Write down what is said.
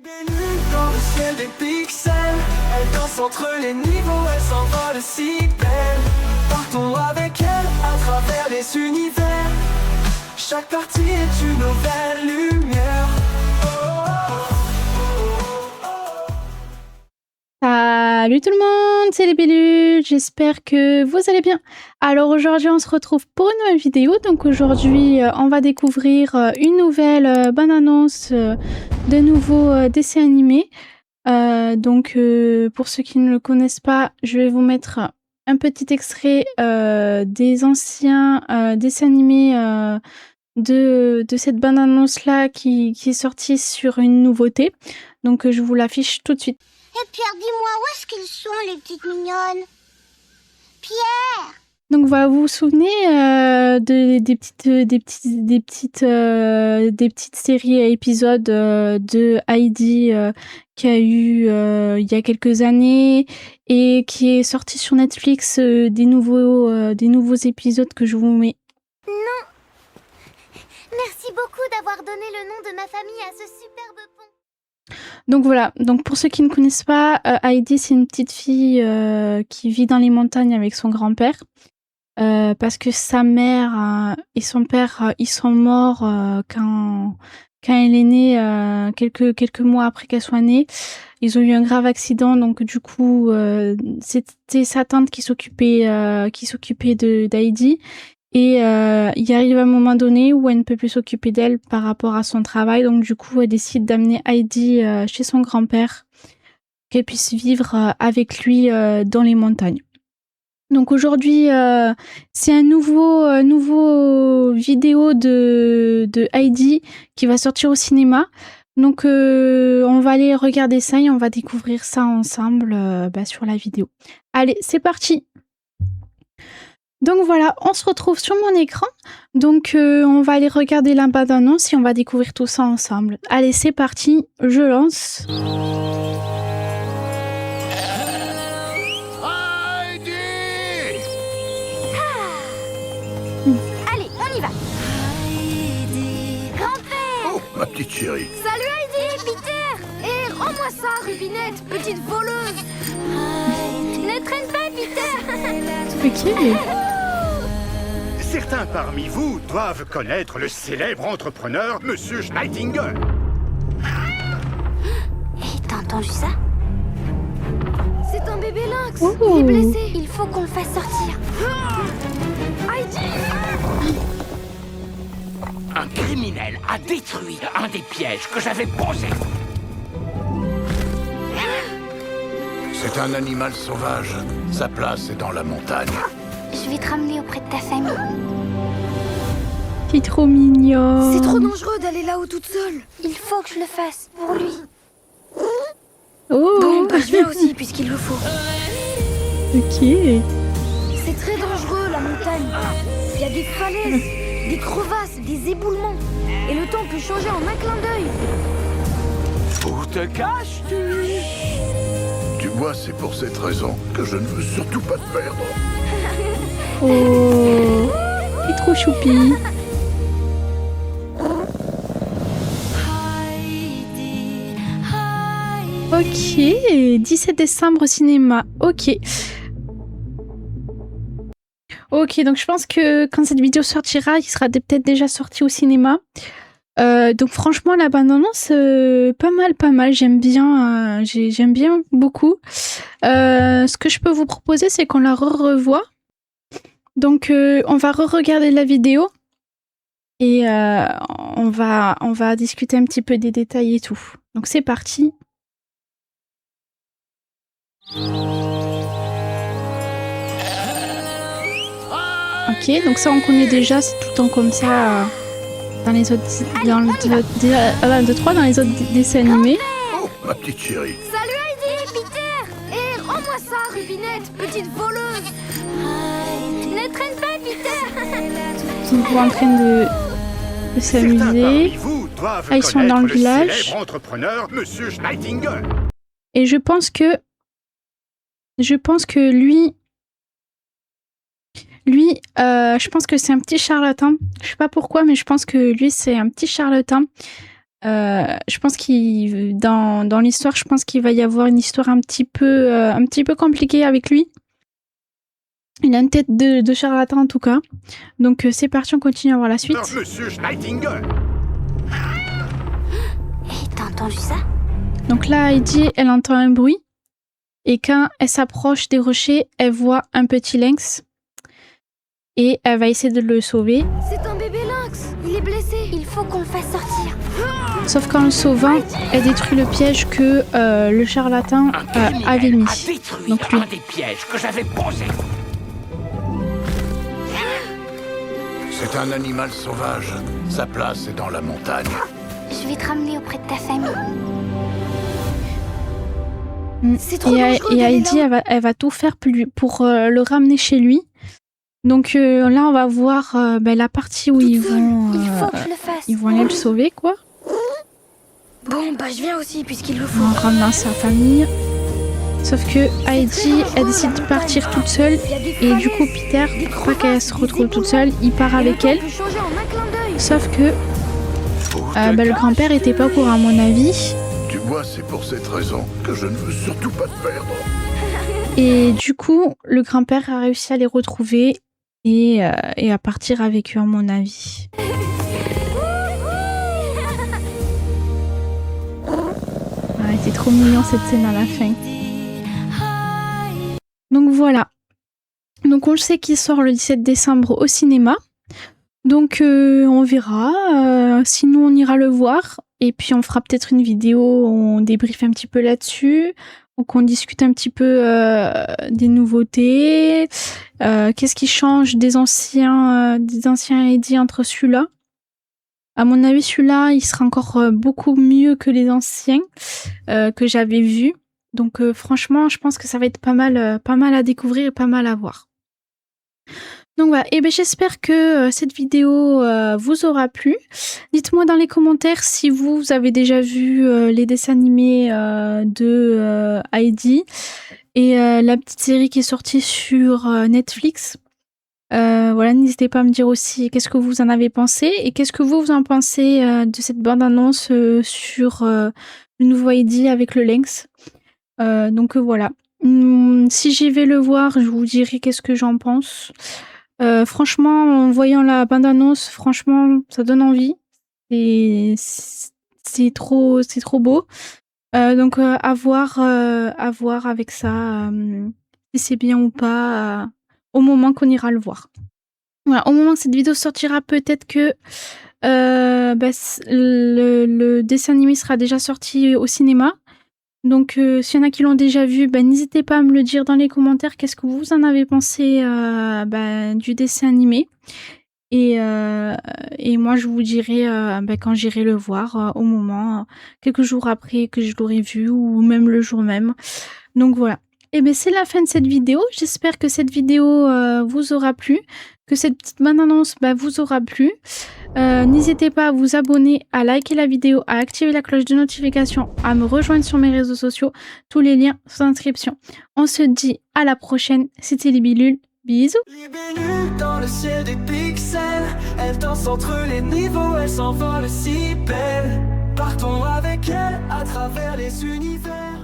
Belle dans le ciel des pixels, elle danse entre les niveaux, elle s'envole si belle. Partons avec elle à travers les univers. Chaque partie est une nouvelle lumière. Salut tout le monde, c'est les Bellules, j'espère que vous allez bien. Alors aujourd'hui on se retrouve pour une nouvelle vidéo. Donc aujourd'hui on va découvrir une nouvelle bande-annonce de nouveaux dessins animés. Pour ceux qui ne le connaissent pas, je vais vous mettre un petit extrait des anciens dessins animés de cette bande-annonce là qui est sortie sur une nouveauté. Donc je vous l'affiche tout de suite. Et Pierre, dis-moi, où est-ce qu'ils sont, les petites mignonnes? Pierre! Donc voilà, vous vous souvenez des petites séries et épisodes de Heidi qu'il y a eu il y a quelques années et qui est sorti sur Netflix, des nouveaux épisodes que je vous mets. Non! Merci beaucoup d'avoir donné le nom de ma famille à ce superbe pont. Donc voilà, donc pour ceux qui ne connaissent pas, Heidi c'est une petite fille qui vit dans les montagnes avec son grand-père. Parce que sa mère et son père ils sont morts quand elle est née, quelques mois après qu'elle soit née. Ils ont eu un grave accident, donc du coup c'était sa tante qui s'occupait d'Heidi. Et il arrive un moment donné où elle ne peut plus s'occuper d'elle par rapport à son travail, donc du coup elle décide d'amener Heidi chez son grand-père, qu'elle puisse vivre avec lui dans les montagnes. Donc aujourd'hui, c'est un nouveau vidéo de Heidi qui va sortir au cinéma. Donc on va aller regarder ça et on va découvrir ça ensemble sur la vidéo. Allez, c'est parti! Donc voilà, on se retrouve sur mon écran. Donc on va aller regarder la bande-annonce et on va découvrir tout ça ensemble. Allez, c'est parti, je lance. Allez, on y va! Grand-père! Oh, ma petite chérie. Salut Heidi! Peter! Et rends-moi ça, Rubinette, petite voleuse! Ne traîne pas, Peter! Ok. Certains parmi vous doivent connaître le célèbre entrepreneur Monsieur Schneidinger. Hé, t'as entendu ça? C'est un bébé lynx! Oh. Il est blessé! Il faut qu'on le fasse sortir! Heidi! Un criminel a détruit un des pièges que j'avais posés. C'est un animal sauvage. Sa place est dans la montagne. Je vais te ramener auprès de ta famille. C'est trop mignon. C'est trop dangereux d'aller là-haut toute seule. Il faut que je le fasse pour lui. Oh. Bon, bah je viens aussi puisqu'il le faut. Ok. C'est très dangereux la montagne. Il y a des falaises, des crevasses, des éboulements. Et le temps peut changer en un clin d'œil. Où te caches-tu? Tu vois, c'est pour cette raison que je ne veux surtout pas te perdre. Oh. Il est trop choupi. Ok, 17 décembre au cinéma. Ok. Ok, donc je pense que quand cette vidéo sortira, il sera peut-être déjà sorti au cinéma. Donc franchement, la bande-annonce, pas mal. J'aime bien beaucoup. Ce que je peux vous proposer, c'est qu'on la revoie. Donc on va re-regarder la vidéo. Et on va discuter un petit peu des détails et tout. Donc c'est parti. Ok, donc ça on connaît déjà, c'est tout le temps comme ça dans les autres dans les autres dessins animés. Oh, ma petite chérie. Salut Heidi! Peter! Et rends-moi ça, Rubinette, petite voleuse! Ne traîne pas, Peter! Ils sont en train de Certains s'amuser. parmi vous doivent Ah, ils sont dans le connaître village. célèbre entrepreneur Monsieur Schneidinger. Et je pense que lui, je pense que c'est un petit charlatan. Je sais pas pourquoi, mais je pense que lui, c'est un petit charlatan. Je pense dans l'histoire, je pense qu'il va y avoir une histoire un petit peu compliquée avec lui. Il a une tête de charlatan en tout cas. Donc c'est parti, on continue à voir la suite. Monsieur Schneidinger. Hé, t'as entendu ça? Donc là, Heidi, elle entend un bruit. Et quand elle s'approche des rochers, elle voit un petit lynx. Et elle va essayer de le sauver. C'est un bébé lynx. Il est blessé. Il faut qu'on le fasse sortir. Sauf qu'en le sauvant, elle détruit le piège que le charlatan Un criminel avait mis. a détruit Donc lui. un des pièges que j'avais posés. C'est un animal sauvage. Sa place est dans la montagne. Je vais te ramener auprès de ta famille. C'est trop Et dangereux d'aller Heidi, là. elle va tout faire pour le ramener chez lui. Donc là, on va voir la partie où Toute ils seule. vont, Il faut que je le fasse. ils vont aller le sauver, quoi. Bon, bah je viens aussi puisqu'il le faut. En ramenant sa famille. Sauf que Heidi, elle décide de partir toute seule. Il y a des Et du coup, falaises, Peter, des pour pas qu'elle crevasses, se des retrouve toute éboulements. seule, il part Et le avec temps elle. peut changer en un clin d'œil. Sauf que le grand-père était pas au courant, à mon avis. Tu vois, c'est pour cette raison que je ne veux surtout pas te perdre. Et du coup, le grand-père a réussi à les retrouver et à partir avec eux, à mon avis. Ah, c'est trop mignon cette scène à la fin. Donc voilà. Donc on le sait qu'il sort le 17 décembre au cinéma. Donc on verra. Sinon on ira le voir. Et puis on fera peut-être une vidéo, on débriefe un petit peu là-dessus. Donc on discute un petit peu des nouveautés. Qu'est-ce qui change des anciens Heidi entre celui-là. À mon avis, celui-là, il sera encore beaucoup mieux que les anciens que j'avais vus. Donc franchement, je pense que ça va être pas mal à découvrir et pas mal à voir. Donc voilà, et ben j'espère que cette vidéo vous aura plu. Dites-moi dans les commentaires si vous avez déjà vu les dessins animés de Heidi et la petite série qui est sortie sur Netflix. Voilà, n'hésitez pas à me dire aussi qu'est-ce que vous en avez pensé et qu'est-ce que vous en pensez de cette bande-annonce sur le nouveau Heidi avec le lynx. Donc voilà. Si j'y vais le voir, je vous dirai qu'est-ce que j'en pense. Franchement, en voyant la bande-annonce, franchement, ça donne envie. C'est trop beau. Donc à voir avec ça si c'est bien ou pas au moment qu'on ira le voir. Voilà, au moment que cette vidéo sortira, peut-être que le dessin animé sera déjà sorti au cinéma. Donc s'il y en a qui l'ont déjà vu, n'hésitez pas à me le dire dans les commentaires qu'est-ce que vous en avez pensé du dessin animé. Et moi je vous dirai quand j'irai le voir au moment, quelques jours après que je l'aurai vu ou même le jour même. Donc voilà. Et bien c'est la fin de cette vidéo. J'espère que cette vidéo vous aura plu, que cette petite bande-annonce vous aura plu. N'hésitez pas à vous abonner, à liker la vidéo, à activer la cloche de notification, à me rejoindre sur mes réseaux sociaux. Tous les liens sont en description. On se dit à la prochaine. C'était Libellule. Bisous. Libellule dans le ciel des pixels. Elle danse entre les niveaux, elle s'envole si belle. Partons avec elle à travers les univers.